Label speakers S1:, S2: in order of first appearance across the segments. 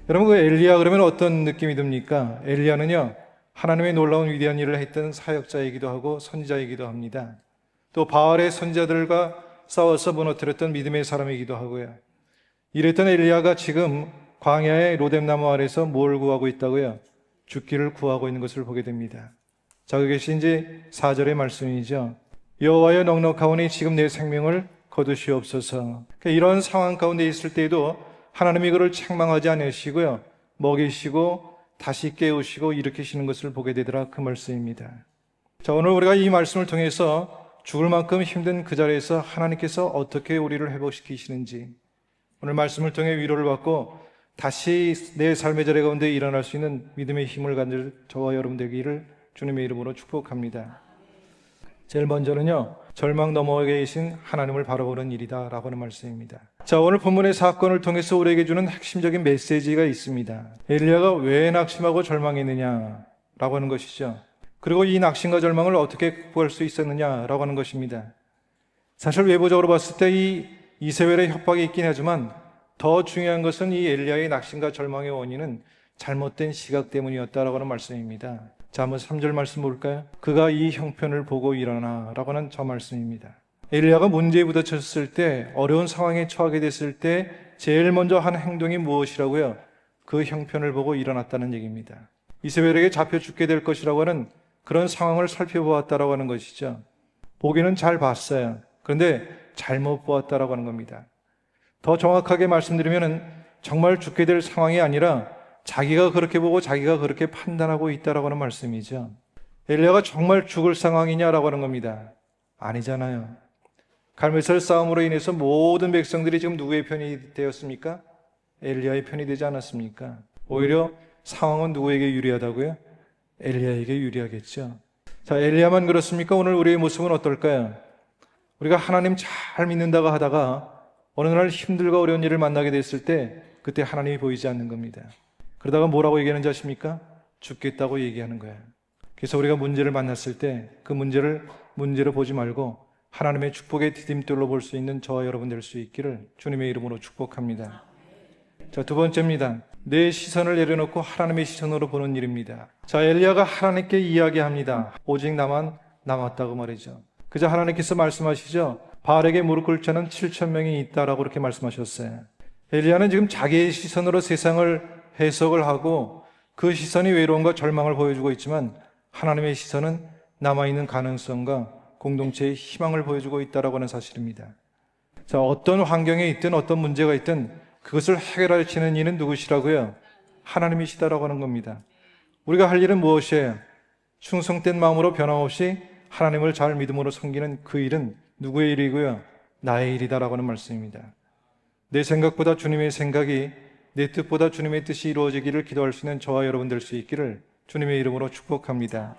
S1: 여러분, 그 엘리야 그러면 어떤 느낌이 듭니까? 엘리야는요, 하나님의 놀라운 위대한 일을 했던 사역자이기도 하고 선지자이기도 합니다. 또 바알의 선지자들과 싸워서 무너뜨렸던 믿음의 사람이기도 하고요. 이랬던 엘리야가 지금 광야의 로뎀나무 아래서 뭘 구하고 있다고요? 죽기를 구하고 있는 것을 보게 됩니다. 자, 그것이 이제 4절의 말씀이죠. 여호와여, 넉넉하오니 지금 내 생명을 거두시옵소서. 그러니까 이런 상황 가운데 있을 때에도 하나님이 그를 책망하지 않으시고요, 먹이시고 다시 깨우시고 일으키시는 것을 보게 되더라, 그 말씀입니다. 자, 오늘 우리가 이 말씀을 통해서 죽을 만큼 힘든 그 자리에서 하나님께서 어떻게 우리를 회복시키시는지, 오늘 말씀을 통해 위로를 받고 다시 내 삶의 자리 가운데 일어날 수 있는 믿음의 힘을 가질 저와 여러분 되기를 주님의 이름으로 축복합니다. 제일 먼저는요, 절망 너머에 계신 하나님을 바라보는 일이다 라고 하는 말씀입니다. 자, 오늘 본문의 사건을 통해서 우리에게 주는 핵심적인 메시지가 있습니다. 엘리야가 왜 낙심하고 절망했느냐 라고 하는 것이죠. 그리고 이 낙심과 절망을 어떻게 극복할 수 있었느냐 라고 하는 것입니다. 사실 외부적으로 봤을 때 이 이세벨의 협박이 있긴 하지만 더 중요한 것은 이 엘리야의 낙심과 절망의 원인은 잘못된 시각 때문이었다라고 하는 말씀입니다. 자, 한번 3절 말씀 볼까요? 그가 이 형편을 보고 일어나 라고 하는 저 말씀입니다. 엘리야가 문제에 부딪혔을 때, 어려운 상황에 처하게 됐을 때 제일 먼저 한 행동이 무엇이라고요? 그 형편을 보고 일어났다는 얘기입니다. 이세벨에게 잡혀 죽게 될 것이라고 하는 그런 상황을 살펴보았다라고 하는 것이죠. 보기는 잘 봤어요. 그런데 잘못 보았다라고 하는 겁니다. 더 정확하게 말씀드리면 정말 죽게 될 상황이 아니라 자기가 그렇게 보고 자기가 그렇게 판단하고 있다라고 하는 말씀이죠. 엘리야가 정말 죽을 상황이냐라고 하는 겁니다. 아니잖아요. 갈멜살 싸움으로 인해서 모든 백성들이 지금 누구의 편이 되었습니까? 엘리야의 편이 되지 않았습니까? 오히려 상황은 누구에게 유리하다고요? 엘리야에게 유리하겠죠. 자, 엘리야만 그렇습니까? 오늘 우리의 모습은 어떨까요? 우리가 하나님 잘 믿는다고 하다가 어느 날 힘들고 어려운 일을 만나게 됐을 때 그때 하나님이 보이지 않는 겁니다. 그러다가 뭐라고 얘기하는지 아십니까? 죽겠다고 얘기하는 거예요. 그래서 우리가 문제를 만났을 때 그 문제를 문제로 보지 말고 하나님의 축복의 디딤돌로 볼 수 있는 저와 여러분 될 수 있기를 주님의 이름으로 축복합니다. 자, 두 번째입니다. 내 시선을 내려놓고 하나님의 시선으로 보는 일입니다. 자, 엘리야가 하나님께 이야기합니다. 오직 나만 남았다고 말이죠. 그저 하나님께서 말씀하시죠. 바알에게 무릎 꿇을 자는 7,000명이 있다라고 그렇게 말씀하셨어요. 엘리야는 지금 자기의 시선으로 세상을 해석을 하고 그 시선이 외로움과 절망을 보여주고 있지만 하나님의 시선은 남아있는 가능성과 공동체의 희망을 보여주고 있다라고 하는 사실입니다. 자, 어떤 환경에 있든 어떤 문제가 있든 그것을 해결하시는 이는 누구시라고요? 하나님이시다라고 하는 겁니다. 우리가 할 일은 무엇이에요? 충성된 마음으로 변함없이 하나님을 잘 믿음으로 섬기는 그 일은 누구의 일이고요? 나의 일이다라고 하는 말씀입니다. 내 생각보다 주님의 생각이, 내 뜻보다 주님의 뜻이 이루어지기를 기도할 수 있는 저와 여러분 될 수 있기를 주님의 이름으로 축복합니다.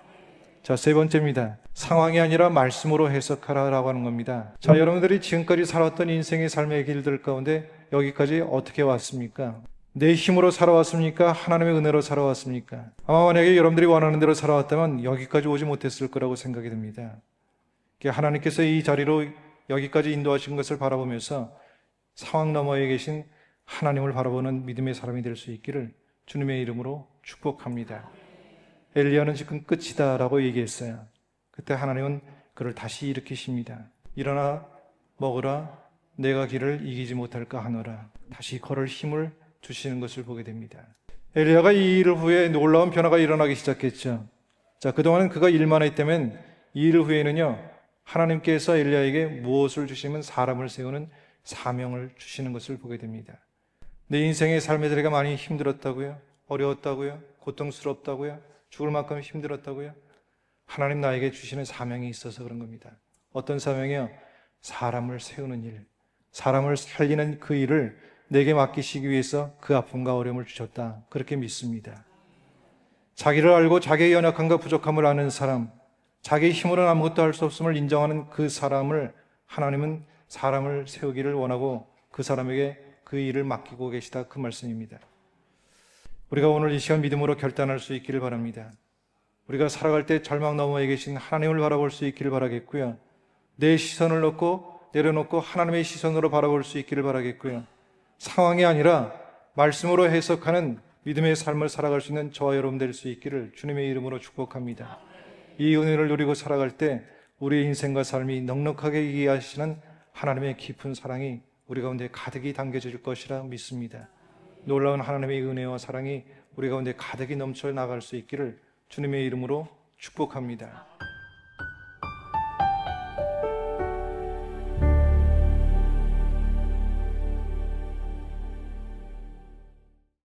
S1: 자, 세 번째입니다. 상황이 아니라 말씀으로 해석하라라고 하는 겁니다. 자, 여러분들이 지금까지 살았던 인생의 삶의 길들 가운데 여기까지 어떻게 왔습니까? 내 힘으로 살아왔습니까? 하나님의 은혜로 살아왔습니까? 아마 만약에 여러분들이 원하는 대로 살아왔다면 여기까지 오지 못했을 거라고 생각이 듭니다. 하나님께서 이 자리로 여기까지 인도하신 것을 바라보면서 상황 너머에 계신 하나님을 바라보는 믿음의 사람이 될 수 있기를 주님의 이름으로 축복합니다. 엘리야는 지금 끝이다 라고 얘기했어요. 그때 하나님은 그를 다시 일으키십니다. 일어나 먹으라, 내가 길을 이기지 못할까 하노라. 다시 걸을 힘을 주시는 것을 보게 됩니다. 엘리야가 이 일 후에 놀라운 변화가 일어나기 시작했죠. 자, 그동안은 그가 일만 했다면 이 일 후에는요, 하나님께서 엘리야에게 무엇을 주시면 사람을 세우는 사명을 주시는 것을 보게 됩니다. 내 인생의 삶의 자리가 많이 힘들었다고요? 어려웠다고요? 고통스럽다고요? 죽을 만큼 힘들었다고요? 하나님 나에게 주시는 사명이 있어서 그런 겁니다. 어떤 사명이요? 사람을 세우는 일, 사람을 살리는 그 일을 내게 맡기시기 위해서 그 아픔과 어려움을 주셨다. 그렇게 믿습니다. 자기를 알고 자기의 연약함과 부족함을 아는 사람, 자기의 힘으로는 아무것도 할 수 없음을 인정하는 그 사람을 하나님은 사람을 세우기를 원하고 그 사람에게 그 일을 맡기고 계시다. 그 말씀입니다. 우리가 오늘 이 시간 믿음으로 결단할 수 있기를 바랍니다. 우리가 살아갈 때 절망 너머에 계신 하나님을 바라볼 수 있기를 바라겠고요. 내 시선을 내려놓고 하나님의 시선으로 바라볼 수 있기를 바라겠고요. 상황이 아니라 말씀으로 해석하는 믿음의 삶을 살아갈 수 있는 저와 여러분 될 수 있기를 주님의 이름으로 축복합니다. 이 은혜를 누리고 살아갈 때 우리의 인생과 삶이 넉넉하게 이해하시는 하나님의 깊은 사랑이 우리 가운데 가득히 담겨질 것이라 믿습니다. 놀라운 하나님의 은혜와 사랑이 우리 가운데 가득히 넘쳐 나갈 수 있기를 주님의 이름으로 축복합니다.